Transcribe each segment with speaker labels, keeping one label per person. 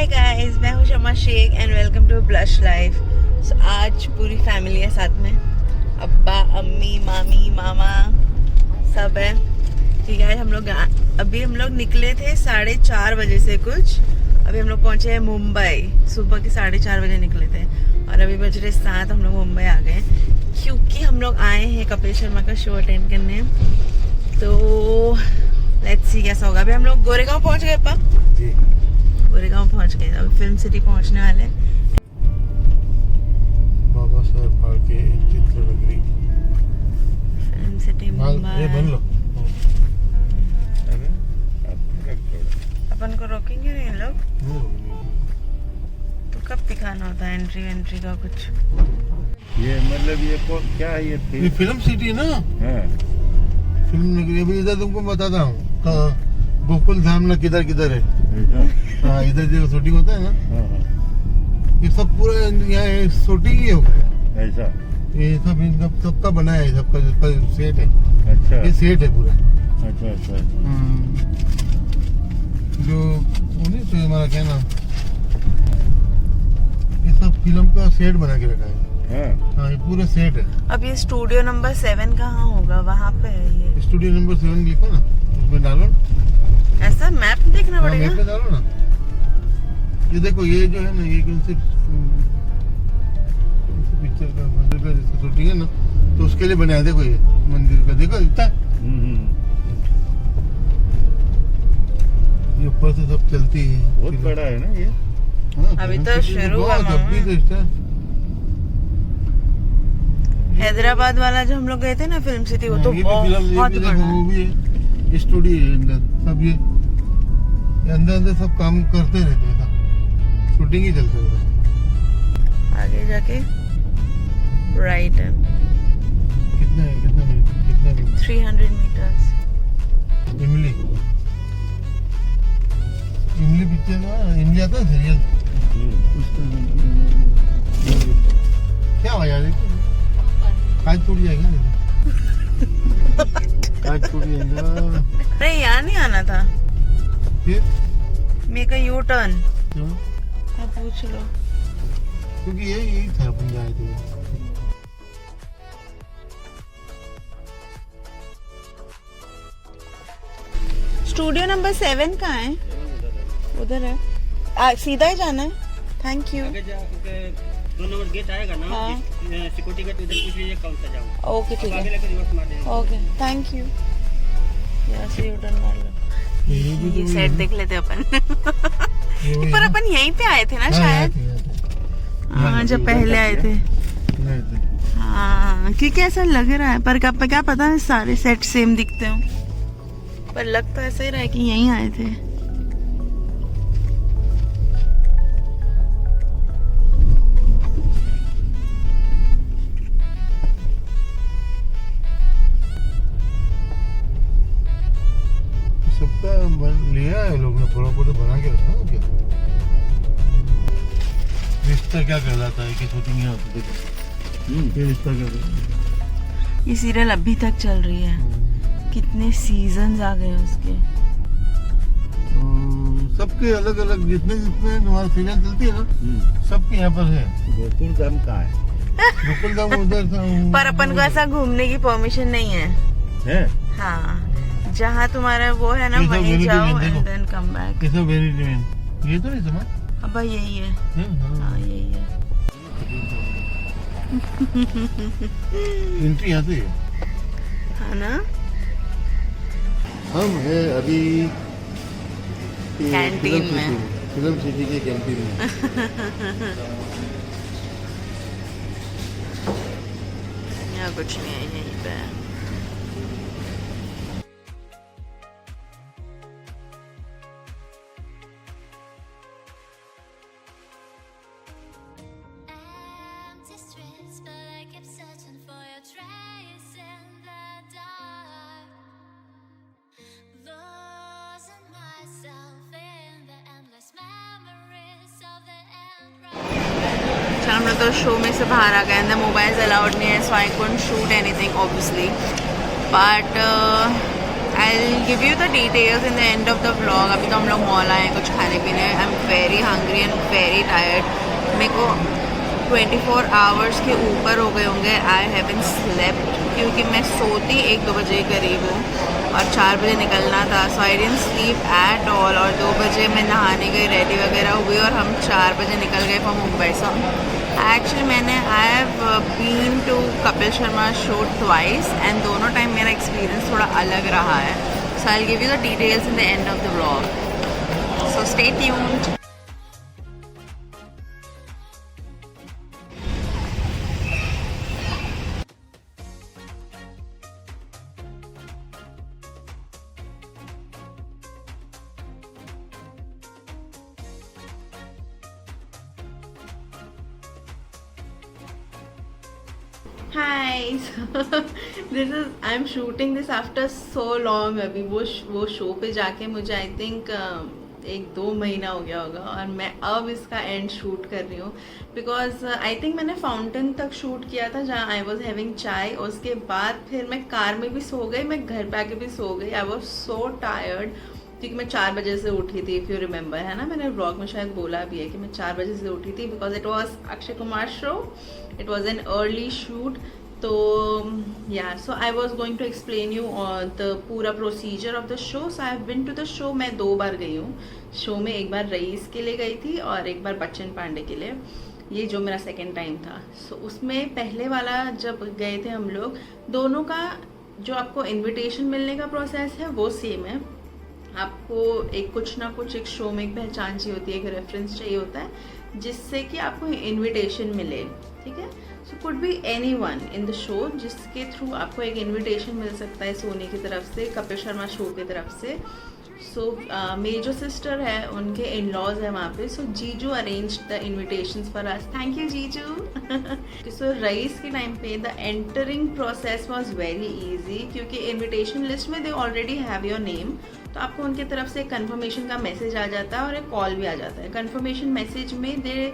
Speaker 1: हाय guys, मैं हूँ Shama Shaikh and welcome to Blush Life. आज पूरी फैमिली है साथ में, अब्बा, अम्मी, मामी, मामा सब है। ठीक है, हम लोग निकले थे 4:30 बजे से कुछ। अभी हम लोग पहुँचे हैं मुंबई। सुबह के 4:30 बजे निकले थे और अभी बज रहे 7। हम लोग मुंबई आ गए क्योंकि हम लोग आए हैं कपिल शर्मा का शो अटेंड करने। तो लेट्स सी कैसा होगा। अभी हम लोग गोरेगांव पहुँच गए पापा जी। गोरेगांव पहुंच गए, अभी फिल्म सिटी पहुंचने वाले।
Speaker 2: बाबा साहब पार्क के चित्रनगरी
Speaker 1: फिल्म सिटी मुंबई। अपन को रोकेंगे नहीं लोग? तो कब दिखाना होता है एंट्री का कुछ?
Speaker 3: ये मतलब ये क्या है? ये
Speaker 2: फिल्म सिटी ना है। फिल्म नगरी अभी इधर तुमको बताता हूँ। गोकुल धाम ना किधर किधर है। हाँ, इधर जो शूटिंग होता है ना, ये सब पूरा यहाँ शूटिंग ही हो गया ऐसा। ये सब सबका बना है, सबका सेट है। अच्छा, ये सेट है पूरा। अच्छा। जो नहीं तो हमारा क्या नाम, ये सब फिल्म का सेट बना के रखा है। हाँ, ये पूरा सेट है। अब ये स्टूडियो नंबर 7 कहाँ होगा? वहाँ पे है ये। स्टूडियो नंबर 7 लिखो ना, उसमें डालो। ऐसा मैप देखना पड़ेगा। मैप में डालो ना। ये देखो, ये जो है ना, ये कौन सी पिक्चर का शूटिंग है ना, तो उसके लिए बनाया। देखो ये मंदिर का, देखो इतना ये ऊपर से सब चलती है। बहुत बड़ा है ना ये। अभी तो शुरू हुआ। हैदराबाद वाला जो हम लोग गए थे ना फिल्म सिटी, वो तो बहुत बड़ा है। वो भी है, स्टूडियो है अंदर। सब ये अंदर सब काम करते रहते हैं, शूटिंग ही चलते रहता है। आगे जाके राइट है। कितना मिनट 300 मीटर्स। इमली पिक्चर ना, इमली आता है सीरियल। क्या हुआ यार? काज टूट जाएगा। काज टूट जाएगा। अरे यहाँ नहीं आना था। फिर मेक अ यू टर्न। क्यों? आप पूछ लो। क्योंकि यही था, अपन जाए थे। स्टूडियो नंबर 7 कहाँ है? उधर है। सीधा ही जाना है। Thank you.
Speaker 4: 2 नंबर गेट आएगा ना।
Speaker 1: हाँ।
Speaker 4: सिक्योरिटी गेट उधर पूछ लीजिए कौन सा जाऊँ।
Speaker 1: ओके ठीक
Speaker 4: आगे
Speaker 1: है।
Speaker 4: लेकर रिवर्स मार देंगे।
Speaker 1: Okay thank you. यहाँ से यू टर्न मार लो। ये सेट देख लेते अपन। पर अपन यहीं पे आए थे ना शायद। हाँ, जब पहले आए थे। हाँ, क्योंकि ऐसा लग रहा है, पर क्या पता है सारे सेट सेम दिखते हो, पर लग तो ऐसा ही रहा है कि यहीं आए थे।
Speaker 2: सबका लिया है लोग ने, फोटो बना के रखा है। क्या रिश्ता क्या कहलाता है कि शूटिंग यहाँ होती है? ये रिश्ता क्या कहलाता है?
Speaker 1: ये सीरियल अभी तक चल रही है। कितने सीजन्स आ गए उसके। सबके अलग अलग जितने हमारे सीरियल चलती है ना, सबके यहाँ पर है।
Speaker 3: गोकुल धाम कहाँ है?
Speaker 2: गोकुल धाम उधर था।
Speaker 1: पर अपन को ऐसा घूमने की परमिशन नहीं है। हाँ, जहाँ तुम्हारा वो है ना, वहीं जाओ एंड देन कम बैक।
Speaker 2: ये तो नहीं समझ।
Speaker 1: अब यही है। हाँ, यही है।
Speaker 2: एंट्री यहाँ से है।
Speaker 1: हाँ ना।
Speaker 2: हम है अभी
Speaker 1: कैंटीन में,
Speaker 2: फिल्म सिटी के कैंटीन में।
Speaker 1: यहाँ कुछ नहीं है, यहीं पे है। हम लोग तो शो में से बाहर आ गए। अंदर मोबाइल्स अलाउड नहीं है, so I couldn't shoot anything obviously, but I'll give you the details in the end of the vlog. अभी तो हम लोग मॉल आए हैं कुछ खाने पीने. I'm very hungry and very tired. मेरे को 24 आवर्स के ऊपर हो गए होंगे. I haven't slept क्योंकि मैं सोती 1-2 बजे के करीब हूँ और 4 बजे निकलना था. So I didn't sleep at all. और 2 बजे मैं नहाने गई, रेडी वगैरह हुई और हम 4 बजे निकल गए from Mumbai. So actually I have been to Kapil Sharma show twice and दोनों टाइम मेरा एक्सपीरियंस थोड़ा अलग रहा है. So I will give you the details in the end of the vlog. So stay tuned. Hi, this is I'm shooting this after so long. अभी वो show पे जाके मुझे आई थिंक 1-2 महीना हो गया होगा और मैं अब इसका एंड शूट कर रही हूँ बिकॉज आई थिंक मैंने फाउंटेन तक शूट किया था जहाँ आई वॉज हैविंग चाय. उसके बाद फिर मैं कार में भी सो गई, मैं घर पे आके भी सो गई. आई वॉज सो टायर्ड क्योंकि मैं 4 बजे से उठी थी. इफ़ यू रिमेंबर, है ना, मैंने व्लॉग में शायद बोला भी है कि मैं 4 बजे से उठी थी because it was Akshay Kumar show. It was an early shoot. तो yeah so I was going to explain you the पूरा procedure of the show. So I have been to the show. मैं 2 बार गई हूँ शो में. एक बार रईस के लिए गई थी और एक बार बच्चन पांडे के लिए. ये जो मेरा सेकेंड टाइम था. सो उसमें पहले वाला जब गए थे हम लोग, दोनों का जो आपको इन्विटेशन मिलने का प्रोसेस है वो सेम है. आपको एक कुछ ना कुछ एक शो में एक पहचान चाहिए होती है, एक रेफरेंस चाहिए होता है जिससे कि आपको इनविटेशन मिले. ठीक है. So could be anyone in the show जिसके थ्रू आपको एक इनविटेशन मिल सकता है सोनी की तरफ से, कपिल शर्मा शो की तरफ से. सो मेरी जो सिस्टर है उनके इन लॉज है वहाँ पे. सो जीजू arrange the invitations for us. Thank you जीजू. सो रईस के टाइम पे the entering process was very easy क्योंकि इन्विटेशन लिस्ट में they already have your name. तो आपको उनकी तरफ से कंफर्मेशन का मैसेज आ जाता है और एक कॉल भी आ जाता है. कंफर्मेशन मैसेज में दे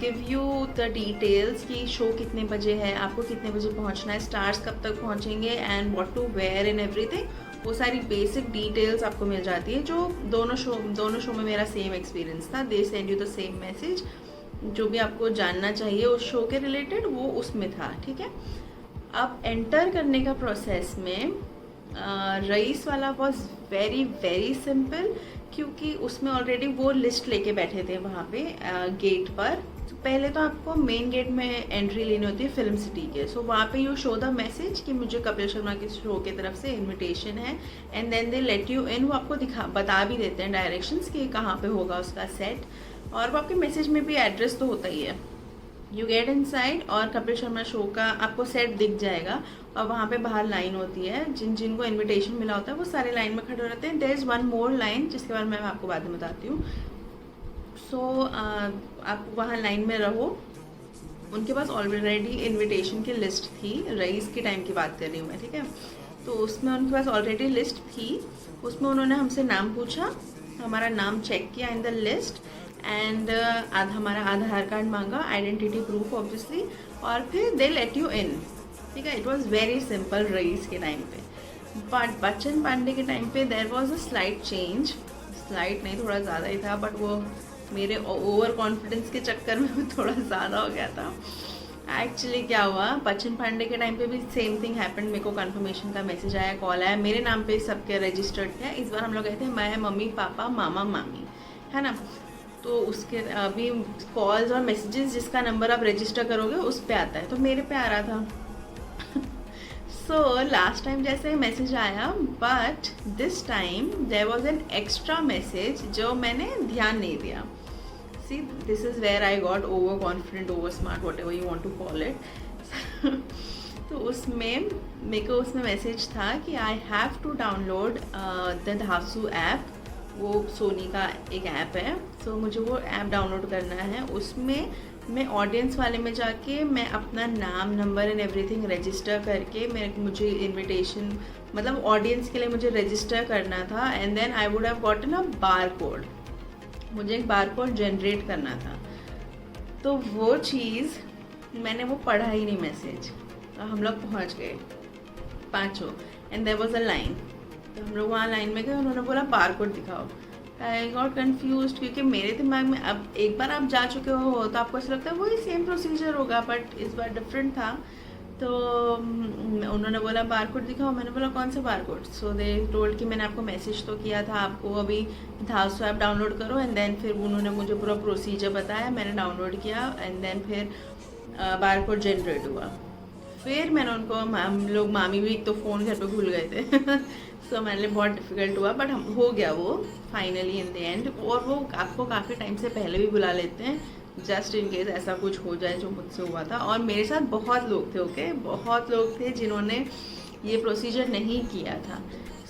Speaker 1: गिव यू द डिटेल्स कि शो कितने बजे है, आपको कितने बजे पहुंचना है, स्टार्स कब तक पहुंचेंगे and what to where and everything. वो सारी बेसिक डिटेल्स आपको मिल जाती है. जो दोनों शो में मेरा सेम एक्सपीरियंस था. They send you the same message. जो भी आपको जानना चाहिए उस शो के रिलेटेड वो उसमें था. ठीक है. अब एंटर करने का प्रोसेस में रईस वाला वॉज वेरी वेरी सिंपल क्योंकि उसमें ऑलरेडी वो लिस्ट लेके बैठे थे वहाँ पे गेट पर. तो पहले तो आपको मेन गेट में एंट्री लेनी होती है फिल्म सिटी के. सो वहाँ पे यू शो द मैसेज कि मुझे कपिल शर्मा के शो की तरफ से इनविटेशन है and then they let you in. वो आपको बता भी देते हैं डायरेक्शंस कि कहाँ पे होगा उसका सेट. और वो आपके मैसेज में भी एड्रेस तो होता ही है. यू गेट इनसाइड और कपिल शर्मा शो का आपको सेट दिख जाएगा और वहाँ पे बाहर लाइन होती है. जिनको इनविटेशन मिला होता है वो सारे लाइन में खड़े रहते हैं. There is one more line जिसके बारे में मैं आपको बाद में बताती हूँ. सो आप वहाँ लाइन में रहो. उनके पास ऑलरेडी इनविटेशन की लिस्ट थी. रईस के टाइम की बात कर रही हूँ मैं. ठीक है. तो उसमें उनके पास ऑलरेडी लिस्ट थी. उसमें उन्होंने हमसे नाम पूछा, हमारा नाम चेक किया इन द लिस्ट एंड हमारा आधार कार्ड मांगा, आइडेंटिटी प्रूफ ऑब्वियसली, और फिर दे लेट यू इन. ठीक है. It was very simple Raees के टाइम पे. बट बच्चन पांडे के टाइम पे there was a slight change. Slight नहीं, थोड़ा ज़्यादा ही था. बट वो मेरे ओवर कॉन्फिडेंस के चक्कर में वो थोड़ा ज़्यादा हो गया था. एक्चुअली क्या हुआ, बच्चन पांडे के टाइम पे भी सेम थिंग हैपेंड. मेरे को कंफर्मेशन का मैसेज आया, कॉल आया, मेरे नाम पे सबके रजिस्टर्ड थे. इस बार हम लोग गए थे मैं, मम्मी पापा, मामा मामी, है ना. तो उसके अभी कॉल्स और मैसेजेस जिसका नंबर आप रजिस्टर करोगे उस पे आता है. तो मेरे पे आ रहा था. सो लास्ट टाइम जैसे मैसेज आया but this time there was an extra message जो मैंने ध्यान नहीं दिया. See this is where I got over confident, over smart, what ever you want to call it. तो उसमें मेरे को उसमें मैसेज था कि I have to download the धासू ऐप. वो सोनी का एक ऐप है. सो मुझे वो ऐप डाउनलोड करना है. उसमें मैं ऑडियंस वाले में जाके मैं अपना नाम, नंबर एंड एवरीथिंग रजिस्टर करके मुझे इनविटेशन, मतलब ऑडियंस के लिए मुझे रजिस्टर करना था. And then I would have gotten a bar code. मुझे एक बार कोड जनरेट करना था. तो वो चीज़ मैंने वो पढ़ा ही नहीं मैसेज. तो हम लोग पहुँच गए 5 and there was a line. तो हम लोग वहाँ लाइन में गए, उन्होंने बोला बार कोड दिखाओ। आई गॉट कन्फ्यूज क्योंकि मेरे दिमाग में अब एक बार आप जा चुके हो तो आपको ऐसा लगता है वही सेम प्रोसीजर होगा, बट इस बार डिफरेंट था। तो उन्होंने बोला बार कोड दिखाओ, मैंने बोला कौन सा bar code. So they told कि मैंने आपको मैसेज तो किया था, आपको अभी धासो ऐप डाउनलोड करो। एंड देन फिर उन्होंने मुझे पूरा प्रोसीजर बताया, मैंने डाउनलोड किया एंड देन फिर बार कोड जनरेट हुआ। फिर मैंने उनको, हम लोग मामी भी एक तो फ़ोन घर पे भूल गए थे सो मेरे लिए बहुत डिफ़िकल्ट हुआ, बट हम हो गया वो फाइनली इन द एंड। और वो आपको काफ़ी टाइम से पहले भी बुला लेते हैं जस्ट इन केस ऐसा कुछ हो जाए जो मुझसे हुआ था। और मेरे साथ बहुत लोग थे, ओके, बहुत लोग थे जिन्होंने ये प्रोसीजर नहीं किया था।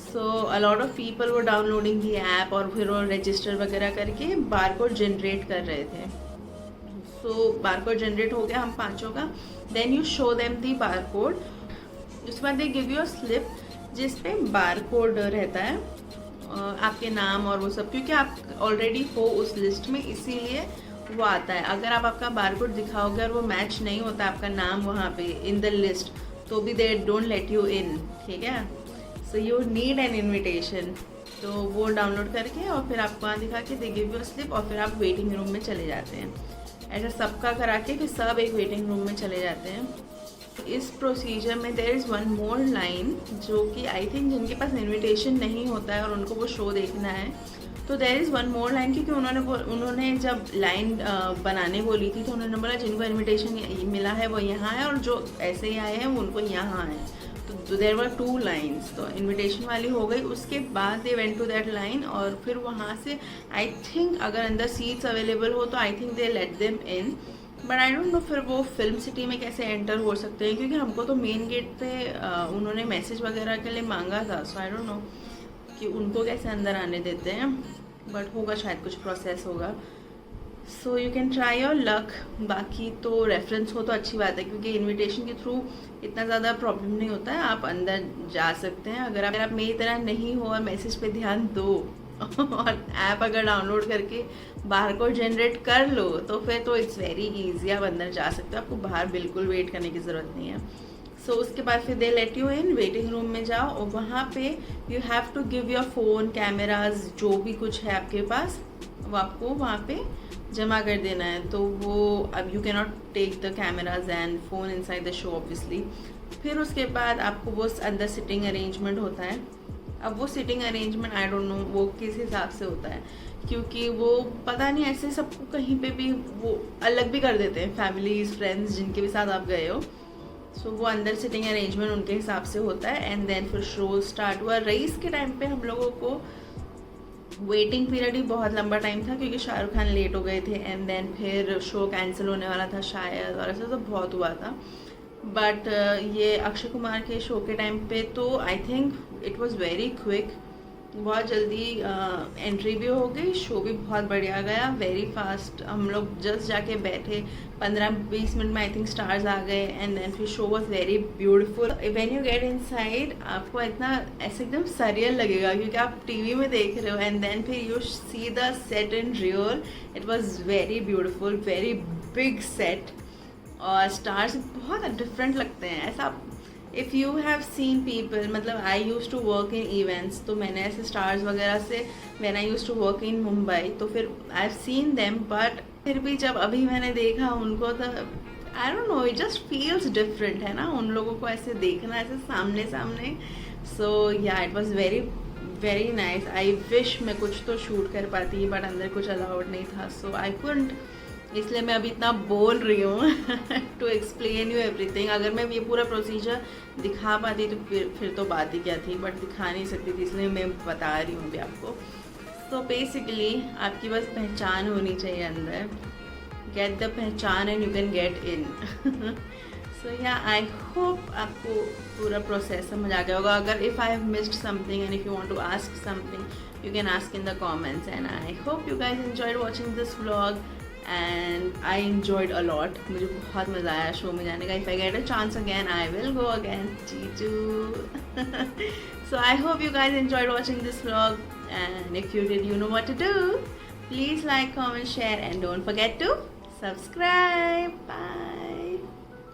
Speaker 1: सो अ लॉट ऑफ पीपल वो डाउनलोडिंग दी ऐप और फिर वो रजिस्टर वगैरह करके बार कोड जनरेट कर रहे थे। सो बार कोड जनरेट हो गया हम पाँचों का। Then you show them the bar code. उसके बाद they give you a slip जिस पे बार कोड रहता है, आपके नाम और वो सब, क्योंकि आप ऑलरेडी हो उस लिस्ट में इसीलिए वो आता है। अगर आप आपका बार कोड दिखाओगे और वो मैच नहीं होता आपका नाम वहाँ पे इन द लिस्ट, तो भी they don't let you in, ठीक है। So you need an invitation. तो वो डाउनलोड करके और फिर आपको वहाँ दिखा के दे गिव यू अ स्लिप और फिर आप वेटिंग रूम में चले जाते हैं। ऐसा सबका करा के फिर सब एक वेटिंग रूम में चले जाते हैं। इस प्रोसीजर में there is one more line जो कि आई थिंक जिनके पास इनविटेशन नहीं होता है और उनको वो शो देखना है, तो there is one more line, क्योंकि उन्होंने जब लाइन बनाने बोली थी तो उन्होंने बोला जिनको इनविटेशन मिला है वो यहाँ है और जो ऐसे ही आए हैं वो उनको यहाँ है। तो देयर वर 2 लाइन्स, तो इनविटेशन वाली हो गई। उसके बाद they went to that line और फिर वहाँ से आई थिंक अगर अंदर सीट्स अवेलेबल हो तो I think they let them in, but I don't no फिर वो फिल्म सिटी में कैसे एंटर हो सकते हैं, क्योंकि हमको तो मेन गेट पे उन्होंने मैसेज वगैरह के लिए मांगा था। सो आई डोंट नो कि उनको कैसे अंदर आने देते हैं, बट होगा शायद कुछ प्रोसेस होगा। So you can try your luck. बाकी तो रेफरेंस हो तो अच्छी बात है, क्योंकि इनविटेशन के थ्रू इतना ज़्यादा प्रॉब्लम नहीं होता है, आप अंदर जा सकते हैं। अगर आप मेरी तरह नहीं हो और मैसेज पे ध्यान दो और ऐप अगर डाउनलोड करके बाहर कोड जनरेट कर लो तो फिर तो इट्स वेरी इजी, आप अंदर जा सकते हो, आपको बाहर बिल्कुल वेट करने की ज़रूरत नहीं है। सो उसके बाद फिर they let you in, waiting room में जाओ और वहाँ पे you have to give your phone, cameras, जो भी कुछ है आपके पास वो आपको वहाँ पे जमा कर देना है। तो वो अब you can not take the cameras and phone inside the show obviously. फिर उसके बाद आपको वो अंदर सिटिंग अरेंजमेंट होता है। अब वो sitting arrangement I don't no वो किस हिसाब से होता है, क्योंकि वो पता नहीं ऐसे सबको कहीं पे भी वो अलग भी कर देते हैं, फैमिलीज फ्रेंड्स जिनके भी साथ आप गए हो। सो वो अंदर सिटिंग अरेंजमेंट उनके हिसाब से होता है। एंड देन फिर शो स्टार्ट हुआ। रईस के टाइम पे हम लोगों को वेटिंग पीरियड ही बहुत लंबा टाइम था, क्योंकि शाहरुख खान लेट हो गए थे एंड देन फिर शो कैंसिल होने वाला था शायद, और ऐसा तो बहुत हुआ था। बट ये अक्षय कुमार के शो के टाइम पे तो I think it was very quick, बहुत जल्दी एंट्री भी हो गई, शो भी बहुत बढ़िया गया, वेरी फास्ट। हम लोग जस्ट जाके बैठे 15-20 मिनट में आई थिंक स्टार्स आ गए एंड देन फिर show was very beautiful. When you get inside आपको इतना ऐसे एकदम सरियल लगेगा, क्योंकि आप टीवी में देख रहे हो एंड देन फिर you see the set in real. It was very beautiful, very big set और स्टार्स बहुत डिफरेंट लगते हैं। ऐसा if you have seen people, मतलब I use to work in events, तो मैंने ऐसे स्टार्स वगैरह से when I use to work in Mumbai तो फिर I have seen them, but फिर भी जब अभी मैंने देखा उनको तो I don't no, it just feels different है ना, उन लोगों को ऐसे देखना ऐसे सामने सामने। सो या it was very very nice. I wish मैं कुछ तो शूट कर पाती, बट अंदर कुछ अलाउड नहीं था, सो आई कुडंट, इसलिए मैं अभी इतना बोल रही हूँ टू एक्सप्लेन यू एवरीथिंग। अगर मैं ये पूरा प्रोसीजर दिखा पाती तो फिर तो बात ही क्या थी, बट दिखा नहीं सकती थी, इसलिए मैं बता रही हूँ अभी आपको। तो बेसिकली आपकी बस पहचान होनी चाहिए अंदर, गेट द पहचान and you can get in. So yeah I hope आपको पूरा प्रोसेस समझ आ गया होगा। अगर if I have missed something and if you want to ask something you can ask in the comments, and I hope you guys enjoyed watching this vlog and I enjoyed a lot। मुझे बहुत मज़ा आया show में जाने का। If I get a chance again I will go again जीजू। So I hope you guys enjoyed watching this vlog, and if you did, you know what to do. Please like, comment, share and don't forget to subscribe. Bye.